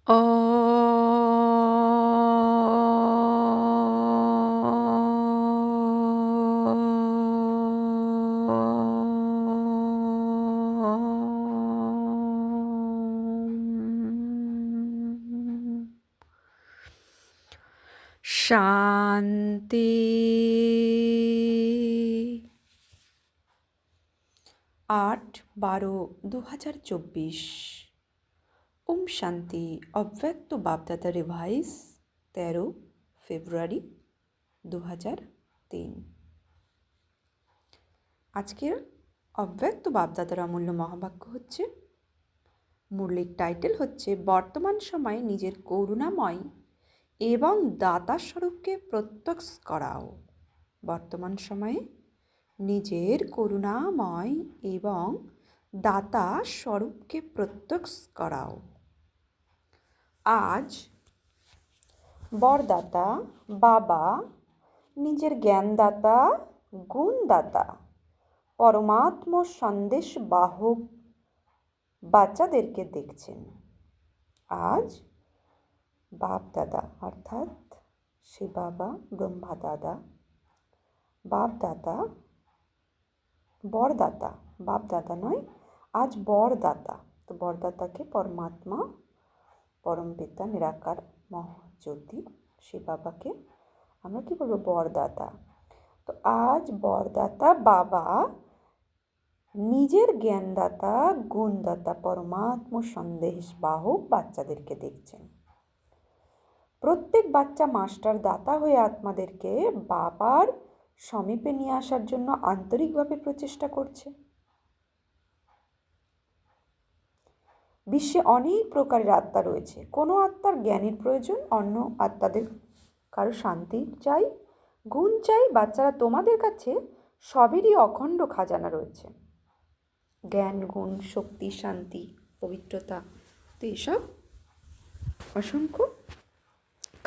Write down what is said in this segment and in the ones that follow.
শান্তি। 8/12/2024। ওম শান্তি। অব্যক্ত বাপদাদা রিভাইস 13 ফেব্রুয়ারি 2003। আজকের অব্যক্ত বাপদাদার অমূল্য মহাবাক্য হচ্ছে, মুরলির টাইটেল হচ্ছে বর্তমান সময়ে নিজের করুণাময় এবং দাতা স্বরূপকে প্রত্যক্ষ করাও। বর্তমান সময়ে নিজের করুণাময় এবং দাতা স্বরূপকে প্রত্যক্ষ করাও। আজ বরদাতা বাবা নিজের জ্ঞানদাতা গুণদাতা পরমাত্ম সন্দেশ বাহক বাচ্চাদেরকে দেখছেন। আজ বাপ দাদা অর্থাৎ শ্রী বাবা ব্রহ্মা দাদা, বাপ দাদা বরদাতা, বাপ দাদা নয়, আজ বরদাতা। তো বরদাতাকে পরমাত্মা পরম পিতা নিরাকার মহাজ্যোতি শ্রী বাবাকে আমরা কি বলবো, বরদাতা। তো আজ বরদাতা বাবা নিজের জ্ঞানদাতা গুণদাতা পরমাত্ম সন্দেশ বাহক বাচ্চাদেরকে দেখছেন। প্রত্যেক বাচ্চা মাস্টার দাতা হয়ে আত্মাদেরকে বাবার সমীপে নিয়ে আসার জন্য আন্তরিকভাবে প্রচেষ্টা করছে। বিশ্বে অনেক প্রকারের আত্মা রয়েছে। কোনো আত্মার জ্ঞানের প্রয়োজন, অন্য আত্মাদের কারো শান্তি চাই, গুণ চাই। বাচ্চারা তোমাদের কাছে সবেরই অখণ্ড খাজানা রয়েছে, জ্ঞান, গুণ, শক্তি, শান্তি, পবিত্রতা। তো এসব অসংখ্য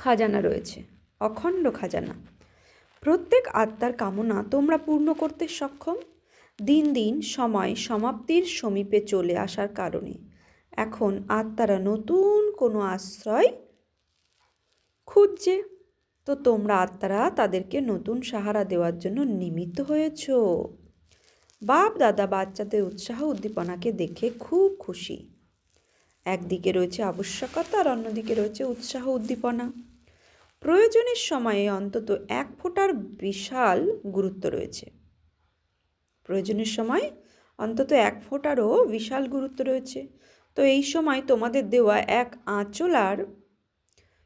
খাজানা রয়েছে, অখণ্ড খাজানা। প্রত্যেক আত্মার কামনা তোমরা পূর্ণ করতে সক্ষম। দিন দিন সময় সমাপ্তির সমীপে চলে আসার কারণে এখন আত্মারা নতুন কোনো আশ্রয় খুঁজছে। তো তোমরা আত্মারা তাদেরকে নতুন সাহারা দেওয়ার জন্য নিমিত্ত হয়েছ। বাপ দাদা বাচ্চাদের উৎসাহ উদ্দীপনাকে দেখে খুব খুশি। একদিকে রয়েছে আবশ্যকতা আর অন্যদিকে রয়েছে উৎসাহ উদ্দীপনা। প্রয়োজনের সময়ে অন্তত 1 ফোঁটার বিশাল গুরুত্ব রয়েছে। প্রয়োজনের সময় অন্তত 1 ফোঁটারও বিশাল গুরুত্ব রয়েছে। তো এই সময় তোমাদের দেওয়া এক আঁচলার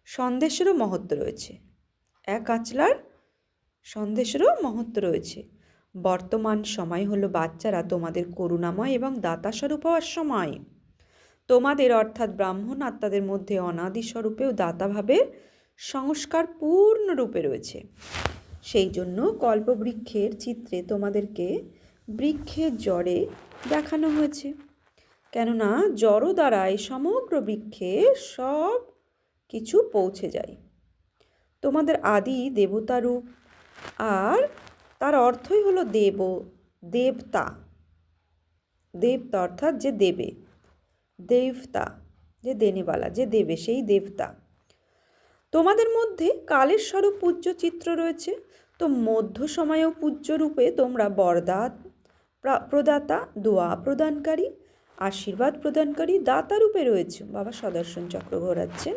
সন্দেশেরও মহত্ব রয়েছে, এক আঁচলার সন্দেশেরও মহত্ব রয়েছে। বর্তমান সময় হলো বাচ্চারা তোমাদের করুণাময় এবং দাতাস্বরূপ হওয়ার সময়। তোমাদের অর্থাৎ ব্রাহ্মণ আত্মাদের মধ্যে অনাদি স্বরূপেও দাতাভাবের সংস্কার পূর্ণরূপে রয়েছে। সেই জন্য কল্পবৃক্ষের চিত্রে তোমাদেরকে বৃক্ষের জড়ে দেখানো হয়েছে, কেননা জড় দ্বারাই সমগ্র বৃক্ষে সব কিছু পৌঁছে যায়। তোমাদের আদি দেবতা রূপ, আর তার অর্থই হলো দেবতা। দেবতা অর্থাৎ যে দেবে, দেবতা যে দেনেওয়ালা, যে দেবে, সেই দেবতা। তোমাদের মধ্যে কালের স্বরূপ পূজ্য চিত্র রয়েছে। তো মধ্য সময়েও পূজ্য রূপে তোমরা বরদাত প্রদাতা, দোয়া প্রদানকারী, আশীর্বাদ প্রদানকারী দাতা রূপে রয়েছে। বাবা সদর্শন চক্র ঘোরাচ্ছেন।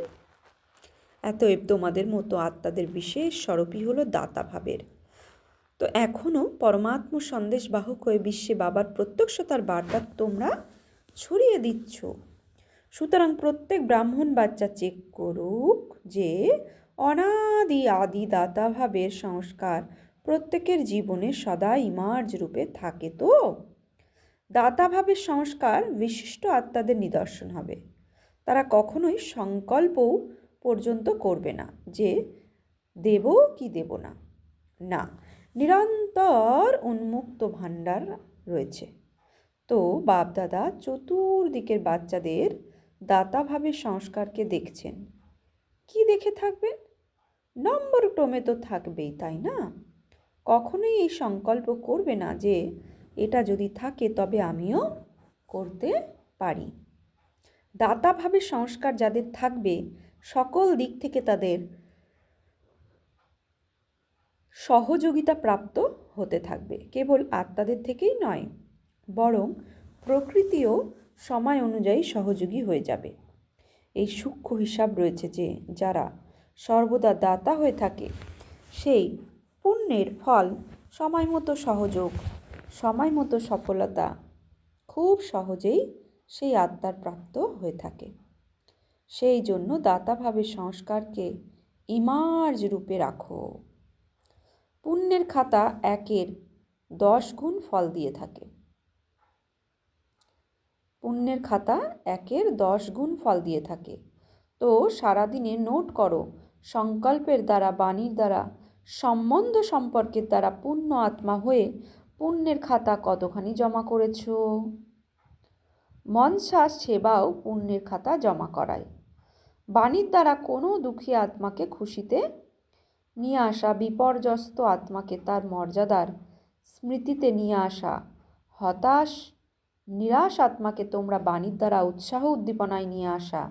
এতএব তোমাদের মতো আত্মাদের বিশেষ স্বরূপই হলো দাতা ভাবের। তো এখনও পরমাত্ম সন্দেশ বাহক হয়ে বিশ্বে বাবার প্রত্যক্ষতার বার্তা তোমরা ছড়িয়ে দিচ্ছ। সুতরাং প্রত্যেক ব্রাহ্মণ বাচ্চা চেক করুক যে অনাদি আদি দাতা ভাবের সংস্কার প্রত্যেকের জীবনে সদা ইমার্জ রূপে থাকে। তো দাতা ভাবের সংস্কার বিশিষ্ট আত্মাদের নিদর্শন হবে। তারা কখনোই সংকল্পও পর্যন্ত করবে না যে দেব কি দেব না। না, নিরন্তর উন্মুক্ত ভাণ্ডার রয়েছে। তো বাপদাদা চতুর্দিকের বাচ্চাদের দাতাভাবের সংস্কারকে দেখছেন। কি দেখে থাকবেন? নম্বর ক্রমে তো থাকবেই, তাই না? কখনোই এই সংকল্প করবে না যে এটা যদি থাকে তবে আমিও করতে পারি। দাতাভাবের সংস্কার যাদের থাকবে সকল দিক থেকে তাদের সহযোগিতা প্রাপ্ত হতে থাকবে। কেবল আত্মাদের থেকেই নয়, বরং প্রকৃতিও সময় অনুযায়ী সহযোগী হয়ে যাবে। এই সূক্ষ্ম হিসাব রয়েছে যে যারা সর্বদা দাতা হয়ে থাকে সেই পুণ্যের ফল সময় মতো সহযোগ, সময় মতো সফলতা খুব সহজেই সেই আত্মার প্রাপ্ত হয়ে থাকে। সেই জন্য দাতাভাবের সংস্কারকে ইমার্জ রূপে রাখো। পুণ্যের খাতা 1-এর 10 গুণ ফল দিয়ে থাকে। পুণ্যের খাতা 1-এর 10 গুণ ফল দিয়ে থাকে। তো সারাদিনে নোট করো, সংকল্পের দ্বারা, বাণীর দ্বারা, সম্বন্ধ সম্পর্কের দ্বারা পুণ্য আত্মা হয়ে পুণ্যের খাতা কতখানি জমা করেছ। মনসা সেবাও পুণ্যের খাতা জমা করায়। বাণীর দ্বারা কোনো দুঃখী আত্মাকে খুশিতে নিয়ে আসা, বিপর্যস্ত আত্মাকে তার মর্যাদার স্মৃতিতে নিয়ে আসা, হতাশ নিরাশ আত্মাকে তোমরা বাণীর দ্বারা উৎসাহ উদ্দীপনায় নিয়ে আসা,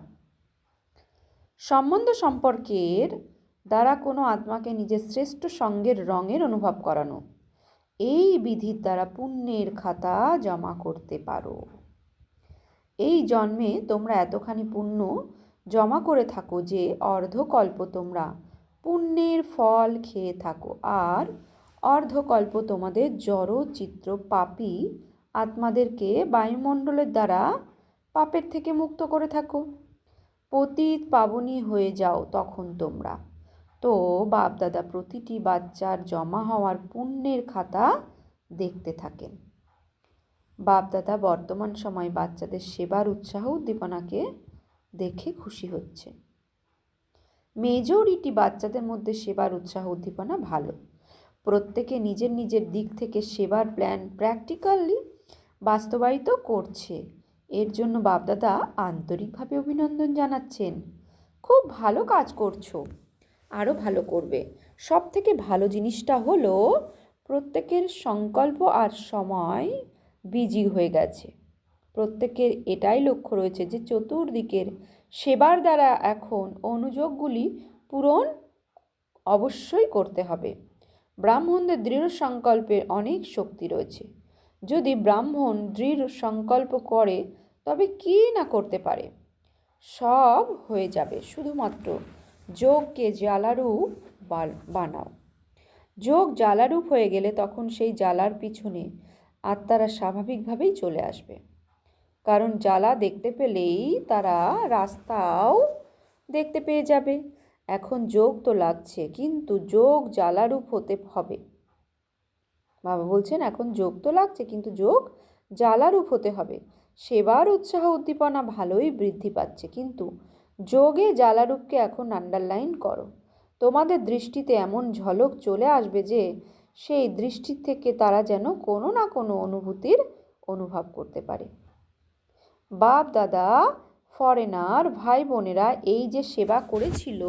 সম্বন্ধ সম্পর্কের দ্বারা কোনো আত্মাকে নিজের শ্রেষ্ঠ সঙ্গের রঙের অনুভব করানো, এই বিধির দ্বারা পুণ্যের খাতা জমা করতে পারো। এই জন্মে তোমরা এতখানি পুণ্য জমা করে থাকো যে অর্ধকল্প তোমরা পুণ্যের ফল খেয়ে থাকো, আর অর্ধকল্প তোমাদের জড় চিত্র পাপী আত্মাদেরকে বায়ুমণ্ডলের দ্বারা পাপের থেকে মুক্ত করে থাকো। পতিত পাবনী হয়ে যাও তখন তোমরা। তো বাপদাদা প্রতিটি বাচ্চার জমা হওয়ার পুণ্যের খাতা দেখতে থাকেন। বাপদাদা বর্তমান সময় বাচ্চাদের সেবার উৎসাহ উদ্দীপনাকে দেখে খুশি হচ্ছে। মেজরিটি বাচ্চাদের মধ্যে সেবার উৎসাহ উদ্দীপনা ভালো। প্রত্যেকে নিজের নিজের দিক থেকে সেবার প্ল্যান প্র্যাকটিক্যালি বাস্তবায়িত করছে। এর জন্য বাপদাদা আন্তরিকভাবে অভিনন্দন জানাচ্ছেন। খুব ভালো কাজ করছো, আরও ভালো করবে। সব থেকে ভালো জিনিসটা হলো প্রত্যেকের সংকল্প আর সময় বিজি হয়ে গেছে। প্রত্যেকের এটাই লক্ষ্য রয়েছে যে চতুর্দিকের সেবার দ্বারা এখন অনুযোগগুলি পূরণ অবশ্যই করতে হবে। ব্রাহ্মণদের দৃঢ় সংকল্পের অনেক শক্তি রয়েছে। যদি ব্রাহ্মণ দৃঢ় সংকল্প করে তবে কি না করতে পারে, সব হয়ে যাবে। শুধুমাত্র যোগকে জ্বালারূপ বানাও। যোগ জ্বালারূপ হয়ে গেলে তখন সেই জ্বালার পিছনে আত্মারা স্বাভাবিকভাবেই চলে আসবে। কারণ জ্বালা দেখতে পেলেই তারা রাস্তাও দেখতে পেয়ে যাবে। এখন যোগ তো লাগছে, কিন্তু যোগ জ্বালারূপ হতে হবে। বাবা বলছেন এখন যোগ তো লাগছে, কিন্তু যোগ জ্বালারূপ হতে হবে। সেবার উৎসাহ উদ্দীপনা ভালোই বৃদ্ধি পাচ্ছে, কিন্তু যোগে জ্বালারূপকে এখন আন্ডারলাইন করো। তোমাদের দৃষ্টিতে এমন ঝলক চলে আসবে যে সেই দৃষ্টির থেকে তারা যেন কোনো না কোনো অনুভূতির অনুভব করতে পারে। বাপ দাদা ফরেনার ভাই বোনেরা এই যে সেবা করেছিল,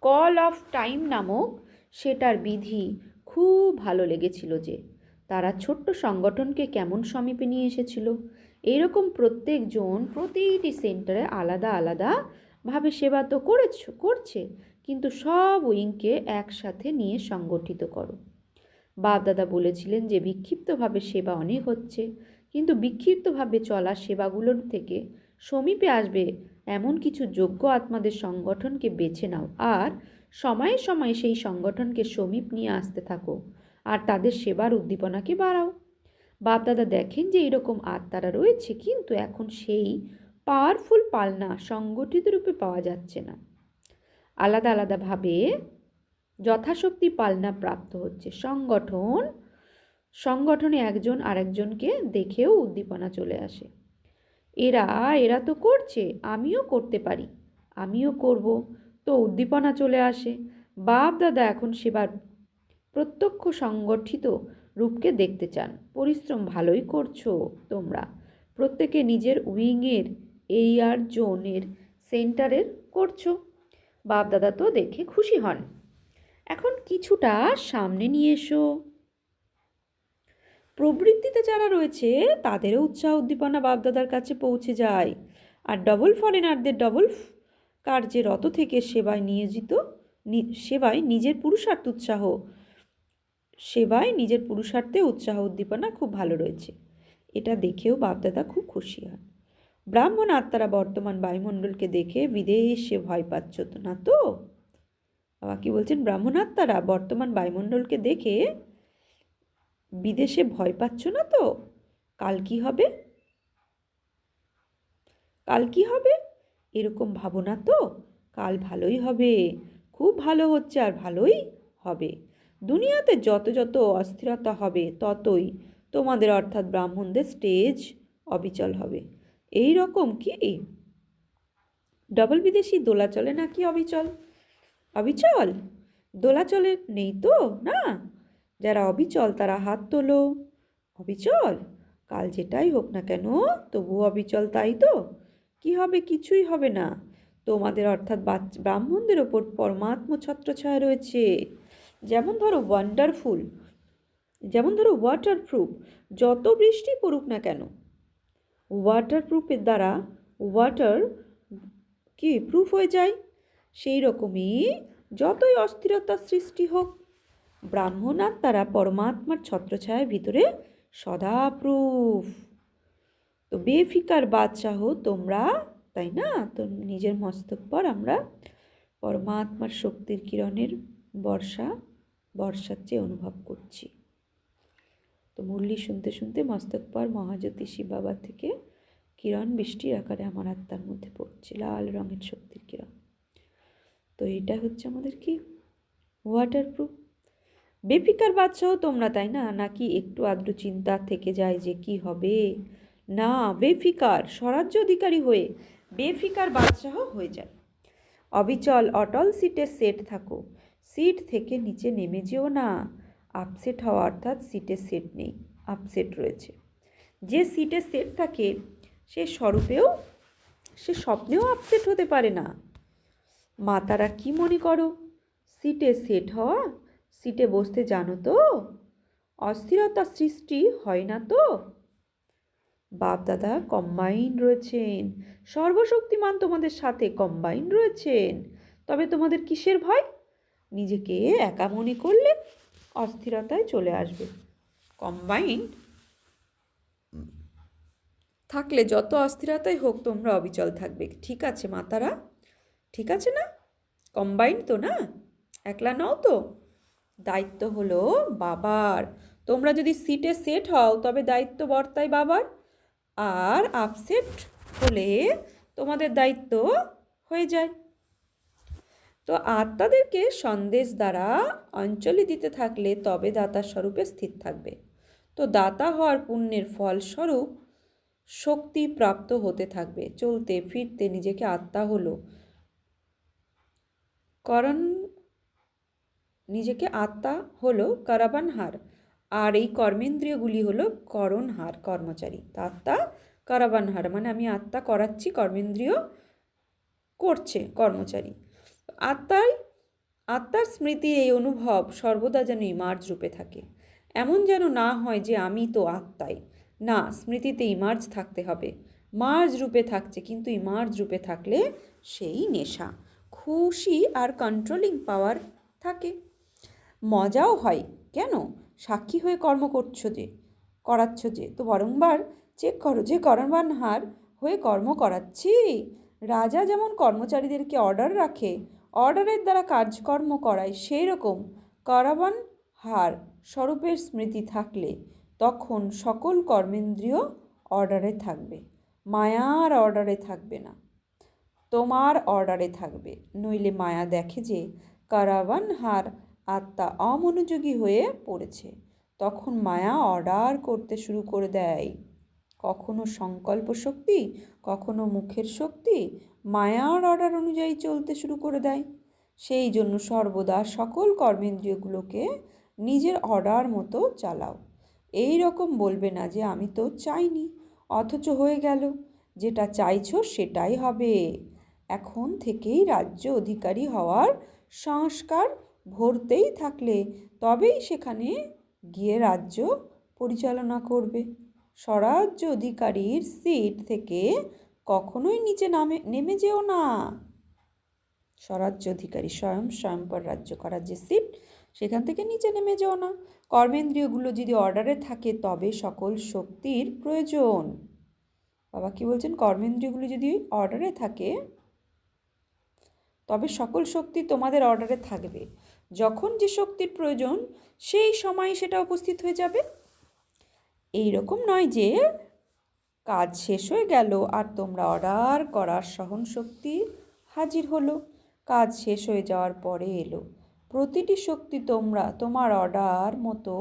কল অফ টাইম নামক সেটার বিধি খুব ভালো লেগেছিল যে তারা ছোট্ট সংগঠনকে কেমন সমীপে নিয়ে এসেছিল। এইরকম প্রত্যেকজন প্রতিটি সেন্টারে আলাদা আলাদা ভাবে সেবা তো করছে, কিন্তু সব উইংকে একসাথে নিয়ে সংগঠিত করো। বাপদাদা বলেছিলেন যে বিক্ষিপ্তভাবে সেবা অনেক হচ্ছে, কিন্তু বিক্ষিপ্তভাবে চলা সেবাগুলোর থেকে সমীপে আসবে এমন কিছু যোগ্য আত্মাদের সংগঠনকে বেছে নাও, আর সময়ে সময়ে সেই সংগঠনকে সমীপ নিয়ে আসতে থাকো, আর তাদের সেবার উদ্দীপনাকে বাড়াও। বাপদাদা দেখেন যে এইরকম আত্মারা রয়েছে, কিন্তু এখন সেই পাওয়ারফুল পালনা সংগঠিত রূপে পাওয়া যাচ্ছে না। আলাদা আলাদাভাবে যথাশক্তি পালনা প্রাপ্ত হচ্ছে। সংগঠনে একজন আরেকজনকে দেখেও উদ্দীপনা চলে আসে। এরা তো করছে, আমিও করতে পারি, আমিও করব, তো উদ্দীপনা চলে আসে। বাপ দাদা এখন সেবার প্রত্যক্ষ সংগঠিত রূপকে দেখতে চান। পরিশ্রম ভালোই করছো তোমরা, প্রত্যেকে নিজের উইংয়ের এরিয়ার জোনের সেন্টারের করছো। বাপ দাদা তো দেখে খুশি হন। এখন কিছুটা সামনে নিয়ে এসো। প্রবৃত্তিতে যারা রয়েছে তাদেরও উৎসাহ উদ্দীপনা বাপদাদার কাছে পৌঁছে যায়। আর ডবল ফরেনারদের ডবল কার্যে রত থেকে সেবায় নিয়োজিত, সেবায় নিজের পুরুষার্থে উৎসাহ উদ্দীপনা খুব ভালো রয়েছে। এটা দেখেও বাপদাদা খুব খুশি হন। ব্রাহ্মণ আত্মারা বর্তমান বায়ুমণ্ডলকে দেখে বিদেশে ভয় পাচ্ছ না তো? বাবা কি বলছেন? ব্রাহ্মণ আত্মারা বর্তমান বায়ুমণ্ডলকে দেখে বিদেশে ভয় পাচ্ছ না তো? কাল কি হবে, কাল কি হবে এরকম ভাবো না তো? কাল ভালোই হবে, খুব ভালো হচ্ছে আর ভালোই হবে। দুনিয়াতে যত যত অস্থিরতা হবে ততই তোমাদের অর্থাৎ ব্রাহ্মণদের স্টেজ অবিচল হবে। এই রকম কি ডবল বিদেশি দোলাচলে নাকি অবিচল? অবিচল দোলাচলে নেই তো না? যারা অবিচল তারা হাত তোলো। অবিচল? কাল যেটাই হোক না কেন তবুও অবিচল, তাই তো? কি হবে? কিছুই হবে না। তোমাদের অর্থাৎ ব্রাহ্মণদের ওপর পরমাত্ম ছত্রছায়া রয়েছে। যেমন ধরো ওয়াটারপ্রুফ, যত বৃষ্টি পড়ুক না কেন ওয়াটারপ্রুফের দ্বারা ওয়াটার কি প্রুফ হয়ে যায়, সেই রকমই যতই অস্থিরতার সৃষ্টি হোক ব্রাহ্মণ আত্মারা পরমাত্মার ছত্রছায়ার ভিতরে সদা প্রুফ। তো বেফিকার বাদশাহ তোমরা, তাই না? তো নিজের মস্তক পর আমরা পরমাত্মার শক্তির কিরণের বর্ষার চেয়ে অনুভব করছি। তো মুরলি শুনতে শুনতে মস্তক পর মহাজ্যোতি শিব বাবা থেকে কিরণ বৃষ্টির আকারে আমার আত্মার মধ্যে পড়ছে, লাল রঙের শক্তির কিরণ। তো এটা হচ্ছে আমাদের কি ওয়াটারপ্রুফ। বেফিকার বাদশাহ তোমরা, তাই না? নাকি একটু আদ্র চিন্তা থেকে যায় যে কি হবে? না, বেফিকার স্বরাজ্য অধিকারী হয়ে বেফিকার বাদশাহ হয়ে যায়। অবিচল অটল সিটে সেট থাকো, সিট থেকে নিচে নেমে যেও না। আপসেট হওয়া অর্থাৎ সিটে সেট নেই, আপসেট রয়েছে। যে সিটে সেট থাকে সে স্বপ্নেও আপসেট হতে পারে না। মাতারা কি মনে করো? সিটে সেট হওয়া, সিটে বসতে জানো তো? অস্থিরতা সৃষ্টি হয় না তো? বাপদাদা কম্বাইন রয়েছেন, সর্বশক্তিমান তোমাদের সাথে কম্বাইন রয়েছেন। তবে তোমাদের কিসের ভয়? নিজেকে একা মনে করলে অস্থিরতায় চলে আসবে। কম্বাইন থাকলে যত অস্থিরতাই হোক তোমরা অবিচল থাকবে। ঠিক আছে মাতারা? ঠিক আছে না? কম্বাইন তো না? একলা নও তো? দায়িত্ব হলো বাবার। তোমরা যদি সিটে সেট হও তবে দায়িত্ব বর্তায় বাবার, আর আপসেট হলে তোমাদের দায়িত্ব হয়ে যায়। তো আত্মাদেরকে সন্দেশ দ্বারা অঞ্জলি দিতে থাকলে তবে দাতা স্বরূপে স্থির থাকবে। তো দাতা হওয়ার পুণ্যের ফলস্বরূপ শক্তি প্রাপ্ত হতে থাকবে। চলতে ফিরতে নিজেকে আত্মা হলো কারাবানহার, আর এই কর্মেন্দ্রিয়গুলি হলো করণহার, কর্মচারী। আত্মা কারাবানহার মানে আমি আত্মা করাচ্ছি, কর্মেন্দ্রিয় করছে কর্মচারী। আত্মার স্মৃতির এই অনুভব সর্বদা যেন ইমার্জ রূপে থাকে। এমন যেন না হয় যে আমি তো আত্মাই, না, স্মৃতিতে ইমার্জ থাকতে হবে। মার্জ রূপে থাকছে, কিন্তু ইমার্জ রূপে থাকলে সেই নেশা, খুশি আর কন্ট্রোলিং পাওয়ার থাকে। মজাও হয়। কেন? সাক্ষী হয়ে কর্ম করাচ্ছ যে, তো বরংবার চেক করো যে করবানহার হয়ে কর্ম করাচ্ছি। রাজা যেমন কর্মচারীদেরকে অর্ডার রাখে, অর্ডারের দ্বারা কাজকর্ম করায়, সেই রকম করবানহার স্বরূপের স্মৃতি থাকলে তখন সকল কর্মেন্দ্রিয় অর্ডারে থাকবে, মায়ার অর্ডারে থাকবে না, তোমার অর্ডারে থাকবে। নইলে মায়া দেখে যে কারাবানহার আত্মা অমনোযোগী হয়ে পড়েছে, তখন মায়া অর্ডার করতে শুরু করে দেয়। কখনো সংকল্প শক্তি, কখনো মুখের শক্তি মায়ার অর্ডার অনুযায়ী চলতে শুরু করে দেয়। সেই জন্য সর্বদা সকল কর্মেন্দ্রিয়গুলোকে নিজের অর্ডার মতো চালাও। এই রকম বলবে না যে আমি তো চাইনি অথচ হয়ে গেল, যেটা চাইছো সেটাই হবে। এখন থেকেই রাজ্য অধিকারী হওয়ার সংস্কার ভরতেই থাকলে তবেই সেখানে গিয়ে রাজ্য পরিচালনা করবে। স্বরাজ্য অধিকারীর সিট থেকে কখনোই নিচে নেমে যেও না। স্বরাজ্য অধিকারী স্বয়ংবর রাজ্য করার যে সিট, সেখান থেকে নিচে নেমে যেও না। কর্মেন্দ্রিয়গুলো যদি অর্ডারে থাকে তবে সকল শক্তির প্রয়োজন। বাবা কি বলছেন? কর্মেন্দ্রিয়গুলো যদি অর্ডারে থাকে তবে সকল শক্তি তোমাদের অর্ডারে থাকবে। যখন যে শক্তির প্রয়োজন সেই সময় সেটা উপস্থিত হয়ে যাবে। এই রকম নয় যে কাজ শেষ হয়ে গেল আর তোমরা অর্ডার করার সহন শক্তি হাজির হলো, কাজ শেষ হয়ে যাওয়ার পরে এলো। প্রতিটি শক্তি তোমার অর্ডার মতো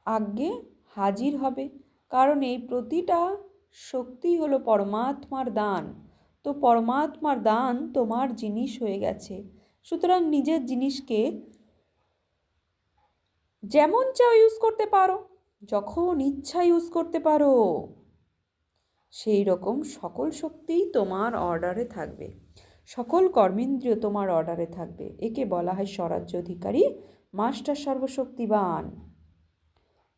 আগে হাজির হবে, কারণ এই প্রতিটা শক্তি হলো পরমাত্মার দান। তো পরমাত্মার দান তোমার জিনিস হয়ে গেছে, সুতরাং নিজের জিনিসকে যেমন চাও ইউজ করতে পারো, যখন ইচ্ছা ইউজ করতে পারো। সেই রকম সকল শক্তিই তোমার অর্ডারে থাকবে, সকল কর্মেন্দ্রিয় তোমার অর্ডারে থাকবে। একে বলা হয় স্বরাজ্য অধিকারী, মাস্টার সর্বশক্তিবান।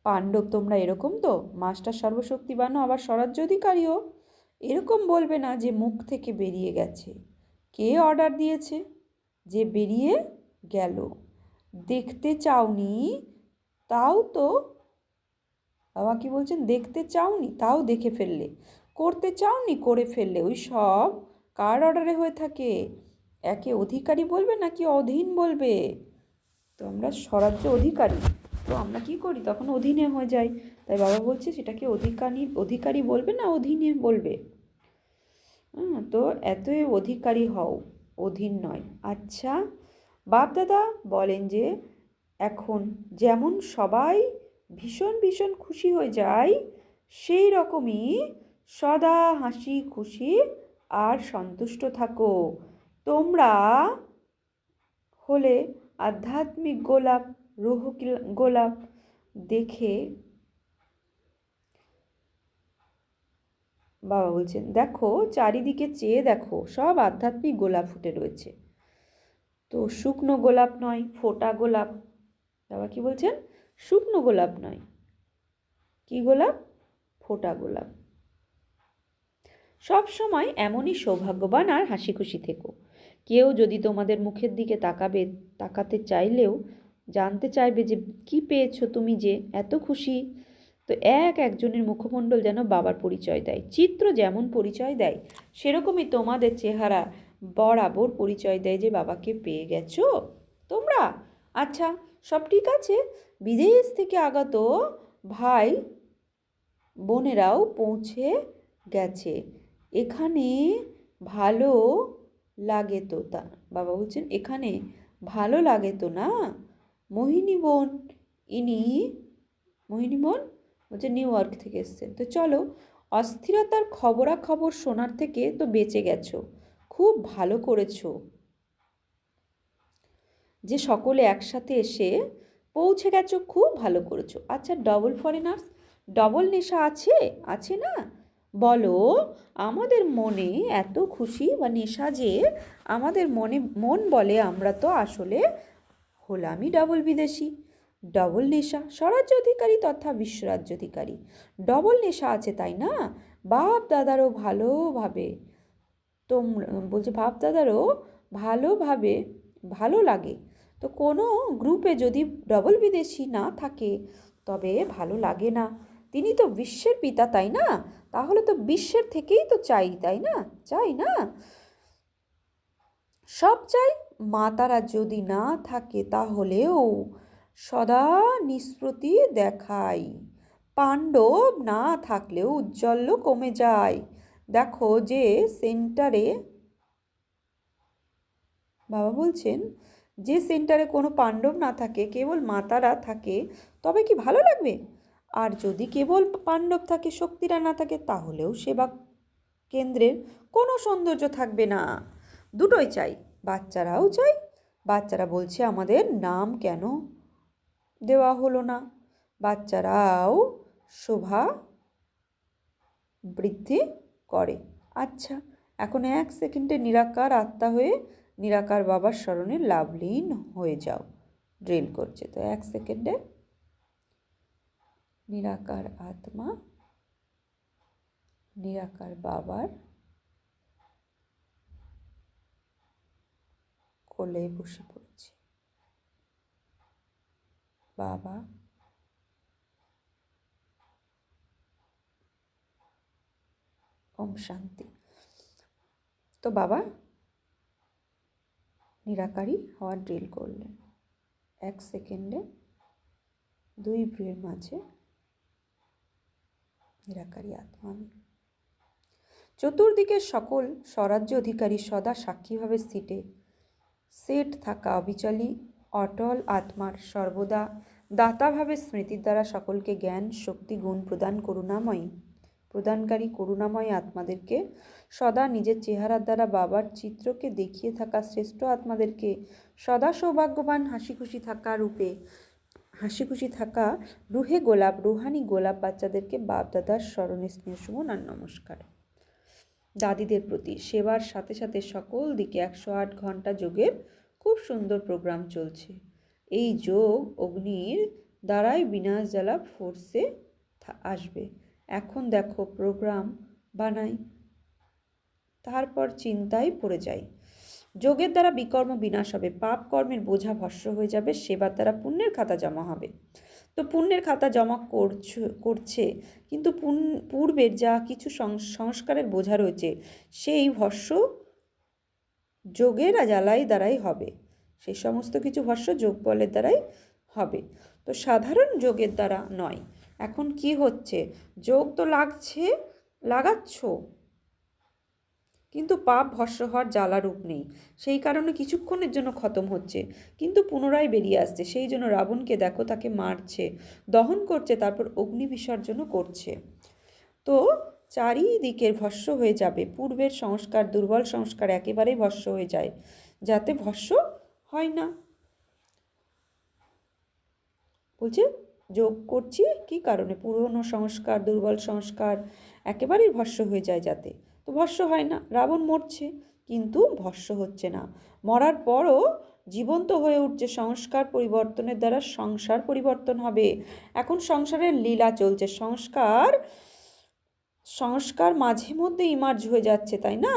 পাণ্ডব তোমরা এরকম তো, মাস্টার সর্বশক্তিবানও আবার স্বরাজ্য অধিকারীও। এরকম বলবে না যে মুখ থেকে বেরিয়ে গেছে। কে অর্ডার দিয়েছে যে বেরিয়ে গেল? দেখতে চাওনি তাও তো, বাবা কি বলছেন? দেখতে চাওনি তাও দেখে ফেললে, করতে চাওনি করে ফেললে। ওই সব কার অর্ডারে হয়ে থাকে? একে অধিকারী বলবে নাকি অধীন বলবে? তো আমরা স্বরাজ্য অধিকারী, তো আমরা কি করি? তখন অধীনে হয়ে যাই। তাই বাবা বলছে সেটাকে অধিকারী বলবে না অধীনে বলবে। তো এতই অধিকারী হও, অধীন নয়। আচ্ছা, বাপদাদা বলেন যে এখন যেমন সবাই ভীষণ ভীষণ খুশি হয়ে যায়, সেই রকমই সদা হাসি খুশি আর সন্তুষ্ট থাকো। তোমরা হলে আধ্যাত্মিক গোলাপ, রুহ গোলাপ। দেখে বাবা বলছেন দেখো, চারিদিকে চেয়ে দেখো, সব আধ্যাত্মিক গোলাপ ফুটে রয়েছে। তো শুকনো গোলাপ নয়, ফোটা গোলাপ। বাবা কি বলছেন? শুকনো গোলাপ নয়, কি গোলাপ? ফোটা গোলাপ। সব সময় এমনই সৌভাগ্যবান আর হাসি খুশি থেকো। কেউ যদি তোমাদের মুখের দিকে তাকাতে চাইলেও জানতে চাইবে যে কি পেয়েছো তুমি যে এত খুশি। তো একজনের মুখমণ্ডল যেন বাবার পরিচয় দেয়। চিত্র যেমন পরিচয় দেয় সেরকমই তোমাদের চেহারা বরাবর পরিচয় দেয় যে বাবাকে পেয়ে গেছো তোমরা। আচ্ছা, সব ঠিক আছে। বিদেশ থেকে আগত ভাই বোনেরাও পৌঁছে গেছে। এখানে ভালো লাগে তো? তা বাবা বলছেন এখানে ভালো লাগে তো না? মোহিনী বোন বলছে নিউ ইয়র্ক থেকে এসছেন। তো চলো, অস্থিরতার খবরাখবর শোনার থেকে তো বেঁচে গেছো, খুব ভালো করেছো যে সকলে একসাথে এসে পৌঁছে গেছো, খুব ভালো করেছো। আচ্ছা, ডবল ফরেনার্স, ডবল নেশা আছে না? বলো, আমাদের মনে এত খুশি বা নেশা যে আমাদের মন বলে আমরা তো আসলে হলামই ডবল বিদেশি। ডবল নেশা, স্বরাজ্য অধিকারী তথা বিশ্বরাজ্য অধিকারী, ডবল নেশা আছে, তাই না? বাপ দাদারও ভালোভাবে বলছে বাপ দাদারও ভালোভাবে ভালো লাগে। তো কোনো গ্রুপে যদি ডবল বিদেশি না থাকে তবে ভালো লাগে না। তিনি তো বিশ্বের পিতা, তাই না? তাহলে তো বিশ্বের থেকেই তো চাই, তাই না? চাই না? সব চাই। মাতারা যদি না থাকে তাহলেও সদা নিষ্প্রতি দেখায়। পাণ্ডব না থাকলেও উজ্জ্বল্য কমে যায়। দেখো যে সেন্টারে, বাবা বলছেন যে সেন্টারে কোনো পাণ্ডব না থাকে, কেবল মাতারা থাকে, তবে কি ভালো লাগবে? আর যদি কেবল পাণ্ডব থাকে, শক্তিরা না থাকে, তাহলেও সেবা কেন্দ্রের কোনো সৌন্দর্য থাকবে না। দুটোই চাই, বাচ্চারাও চাই। বাচ্চারা বলছে আমাদের নাম কেন দেওয়া হলো না? বাচ্চারাও শোভা বৃদ্ধি করে। আচ্ছা, এখন 1 সেকেন্ডে নিরাকার আত্মা হয়ে নিরাকার বাবার স্মরণে লাভলীন হয়ে যাও। ড্রিল করছে তো 1 সেকেন্ডে। নিরাকার আত্মা নিরাকার বাবার কোলে বসে পড়েছে। বাবা ওম শান্তি। তো বাবা নিরাকারী হওয়ার ড্রিল করলেন। 1 সেকেন্ডে 2 ভ্রুয়ের মাঝে নিরাকারী আত্মা আমি। চতুর্দিকের সকল স্বরাজ্য অধিকারী সদা সাক্ষীভাবে সিটে সেট থাকা অবিচলী অটল আত্মার সর্বদা দাতাভাবে স্মৃতির দ্বারা সকলকে জ্ঞান শক্তি গুণ প্রদানকারী করুণাময় আত্মাদেরকে সদা নিজের চেহারার দ্বারা বাবার চিত্রকে দেখিয়ে থাকা শ্রেষ্ঠ আত্মাদেরকে সদা সৌভাগ্যবান হাসি খুশি থাকা রুহানি গোলাপ বাচ্চাদেরকে বাপদাদার স্মরণে স্নেহসুমন আর নমস্কার। দাদিদের প্রতি সেবার সাথে সাথে সকল দিকে 108 ঘন্টা যোগের খুব সুন্দর প্রোগ্রাম চলছে। এই যোগ অগ্নির দ্বারাই বিনাশ জ্বালা ফোর্সে আসবে। এখন দেখো প্রোগ্রাম বানাই, তারপর চিন্তায় পড়ে যাই। যোগের দ্বারা বিকর্ম বিনাশ হবে, পাপ কর্মের বোঝা ভস্ম হয়ে যাবে, সেবার দ্বারা পুণ্যের খাতা জমা হবে। তো পুণ্যের খাতা জমা করছে, কিন্তু পূর্বের যা কিছু সংস্কারের বোঝা রয়েছে সেই ভস্ম যোগের দ্বারাই হবে। সেই সমস্ত কিছু ভস্ম যোগ বলের দ্বারাই হবে, তো সাধারণ যোগের দ্বারা নয়। এখন কি হচ্ছে, যোগ তো লাগাচ্ছ, কিন্তু পাপ ভস্ম হওয়ার জ্বালারূপ নেই, সেই কারণে কিছুক্ষণের জন্য খতম হচ্ছে, কিন্তু পুনরায় বেরিয়ে আসছে। সেই জন্য রাবণকে দেখো, তাকে মারছে, দহন করছে, তারপর অগ্নি বিসর্জনও করছে। তো চারিদিকের ভস্ম হয়ে যাবে। পূর্বের সংস্কার দুর্বল সংস্কার একেবারেই ভস্ম হয়ে যায়, যাতে ভস্ম হয় না। বলছে যোগ করছি কি কারণে, পুরনো সংস্কার দুর্বল সংস্কার একেবারেই ভস্ম হয়ে যায় যাতে, তো ভস্ম হয় না। রাবণ মরছে কিন্তু ভস্ম হচ্ছে না, মরার পরও জীবন্ত হয়ে উঠছে। সংস্কার পরিবর্তনের দ্বারা সংসার পরিবর্তন হবে। এখন সংসারের লীলা চলছে, সংস্কার মাঝে মধ্যে ইমার্জ হয়ে যাচ্ছে, তাই না?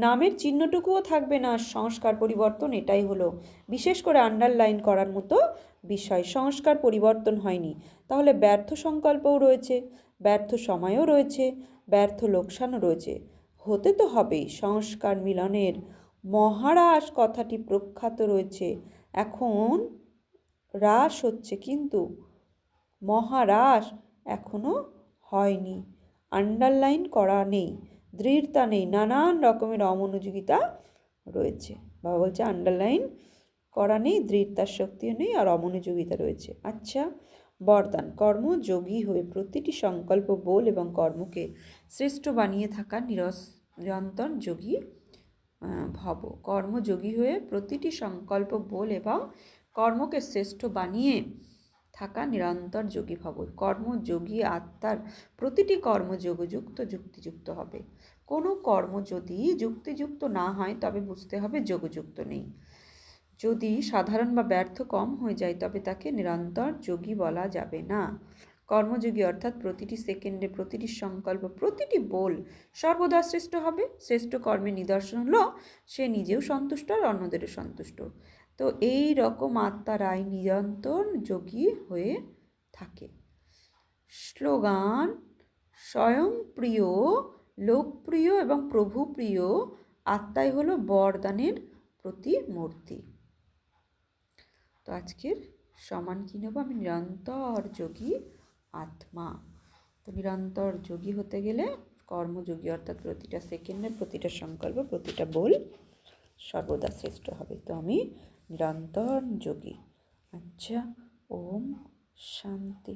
নামের চিহ্নটুকুও থাকবে না। সংস্কার পরিবর্তন এটাই হলো বিশেষ করে আন্ডারলাইন করার মতো বিষয়। সংস্কার পরিবর্তন হয়নি, তাহলে ব্যর্থ সংকল্পও রয়েছে, ব্যর্থ সময়ও রয়েছে, ব্যর্থ লোকসানও রয়েছে। হতে তো হবেই। সংস্কার মিলনের মহারাস কথাটি প্রখ্যাত রয়েছে, এখন হ্রাস হচ্ছে, কিন্তু মহারাস এখনো হয়নি। আন্ডারলাইন করা নেই, দৃঢ়তা নেই, নানান রকমের অমনোযোগিতা রয়েছে। বাবা বলছে আন্ডারলাইন করা নেই, দৃঢ়তার শক্তিও নেই, আর অমনোযোগিতা রয়েছে। আচ্ছা, বরদান কর্মযোগী হয়ে প্রতিটি সংকল্প বল এবং কর্মকে শ্রেষ্ঠ বানিয়ে থাকা নিরন্তর যোগী ভব। কর্মযোগী হয়ে প্রতিটি সংকল্প বল এবং কর্মকে শ্রেষ্ঠ বানিয়ে থাকা নিরন্তর যোগী ভব। কর্মযোগী আত্মার প্রতিটি যুক্তিযুক্ত হবে। কোনো কর্ম যদি যুক্তিযুক্ত না হয় তবে বুঝতে হবে যোগযুক্ত নেই। যদি সাধারণ বা ব্যর্থ কম হয়ে যায় তবে তাকে নিরন্তর যোগী বলা যাবে না। কর্মযোগী অর্থাৎ প্রতিটি সেকেন্ডে প্রতিটি সংকল্প প্রতিটি বল সর্বদা শ্রেষ্ঠ হবে। শ্রেষ্ঠ কর্মের নিদর্শন হলো সে নিজেও সন্তুষ্ট আর অন্যদেরও সন্তুষ্ট। তো এই রকম আত্মারাই নিরন্তর যোগী হয়ে থাকে। স্লোগান: স্বয়ংপ্রিয়, লোকপ্রিয় এবং প্রভুপ্রিয় আত্মাই হলো বরদানের প্রতিমূর্তি। তো আজকের সমান কি নেব, আমি নিরন্তর যোগী আত্মা। তো নিরন্তর যোগী হতে গেলে কর্মযোগী অর্থাৎ প্রতিটা সেকেন্ডে প্রতিটা সংকল্প প্রতিটা বল সর্বদা শ্রেষ্ঠ হবে। তো আমি নিরন্তর যোগী। আচ্ছা, ওম শান্তি।